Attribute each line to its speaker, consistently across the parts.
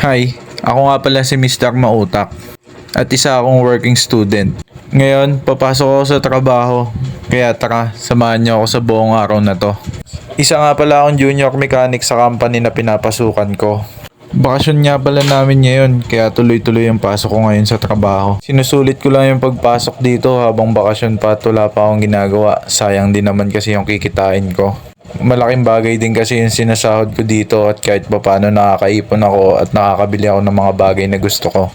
Speaker 1: Hi, ako nga pala si Mr. Mautak at isa akong working student. Ngayon, papasok ako sa trabaho, kaya tara, samahan niyo ako sa buong araw na to. Isa nga pala akong junior mechanic sa company na pinapasukan ko. Bakasyon nga pala namin ngayon, kaya tuloy-tuloy ang pasok ko ngayon sa trabaho. Sinusulit ko lang yung pagpasok dito habang bakasyon pa at wala pa akong ginagawa. Sayang din naman kasi yung kikitain ko. Malaking bagay din kasi yung sinasahod ko dito at kahit papaano nakakaipon ako at nakakabili ako ng mga bagay na gusto ko.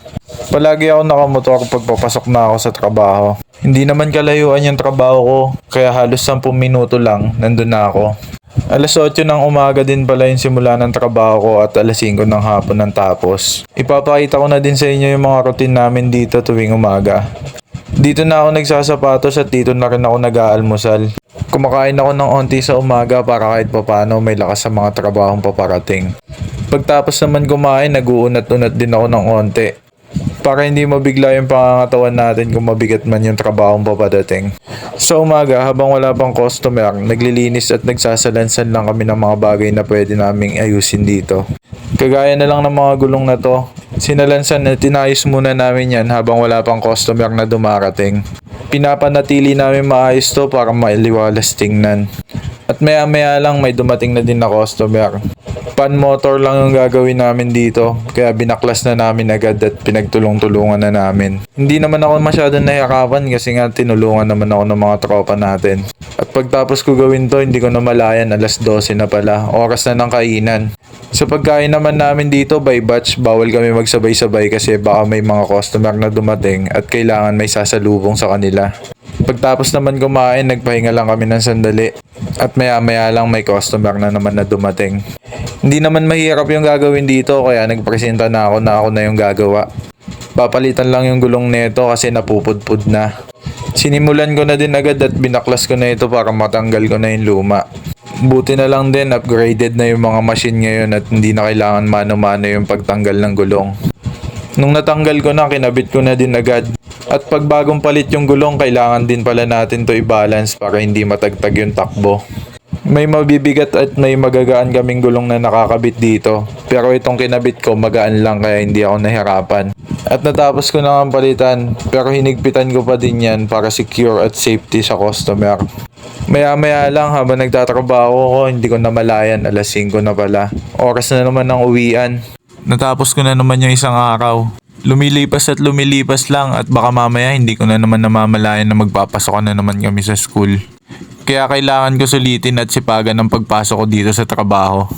Speaker 1: Palagi ako nakamotor pag papasok na ako sa trabaho. Hindi naman kalayuan yung trabaho ko, kaya halos 10 minuto lang nandun na ako. Alas 8 ng umaga din pala yung simula ng trabaho ko at alas 5 ng hapon ng tapos. Ipapakita ko na din sa inyo yung mga routine namin dito tuwing umaga. Dito na ako nagsasapatos at dito na rin ako nag-aalmusal. Kumakain ako ng onti sa umaga para kahit papano may lakas sa mga trabahong paparating. Pagtapos naman kumain, nag-uunat-unat din ako ng onti. Para hindi mabigla yung pangangatawan natin kung mabigat man yung trabahong papadating. Sa umaga, habang wala pang customer, naglilinis at nagsasalansan lang kami ng mga bagay na pwede naming ayusin dito. Kagaya na lang ng mga gulong na to, sinalansan at tinayos muna namin yan habang wala pang customer na dumarating. Pinapanatili namin maayos to para mailiwalas tingnan. At maya maya lang may dumating na din na customer. Pan motor lang yung gagawin namin dito, kaya binaklas na namin agad at pinagtulong-tulungan na namin. Hindi naman ako masyadong nahihirapan kasi nga tinulungan naman ako ng mga tropa natin. At pagtapos ko gawin to, hindi ko na malayan, alas 12 na pala, oras na ng kainan. Sa pagkain naman namin dito by batch, bawal kami magsabay-sabay kasi baka may mga customer na dumating at kailangan may sasalubong sa kanila. Pagtapos naman kumain, nagpahinga lang kami ng sandali at maya-maya lang may customer na naman na dumating. Hindi naman mahirap yung gagawin dito kaya nagpresenta na ako na yung gagawa. Papalitan lang yung gulong nito kasi napupudpud na. Sinimulan ko na din agad at binaklas ko na ito para matanggal ko na yung luma. Buti na lang din upgraded na yung mga machine ngayon at hindi na kailangan mano-mano yung pagtanggal ng gulong. Nung natanggal ko na, kinabit ko na din agad. At pag bagong palit yung gulong, kailangan din pala natin to i-balance para hindi matagtag yung takbo. May mabibigat at may magagaan kaming gulong na nakakabit dito. Pero itong kinabit ko magaan lang kaya hindi ako nahirapan. At natapos ko na ang palitan pero hinigpitan ko pa din yan para secure at safety sa customer. Maya-maya lang habang nagtatrabaho ko, hindi ko na malayan, alas 5 na pala. Oras na naman ng uwian. Natapos ko na naman yung isang araw. Lumilipas at lumilipas lang at baka mamaya hindi ko na naman namamalayan na magpapasok na naman kami sa school. Kaya kailangan ko sulitin at sipagan ng pagpasok ko dito sa trabaho.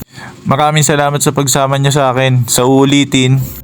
Speaker 1: Maraming salamat sa pagsama niyo sa akin. Sa uulitin.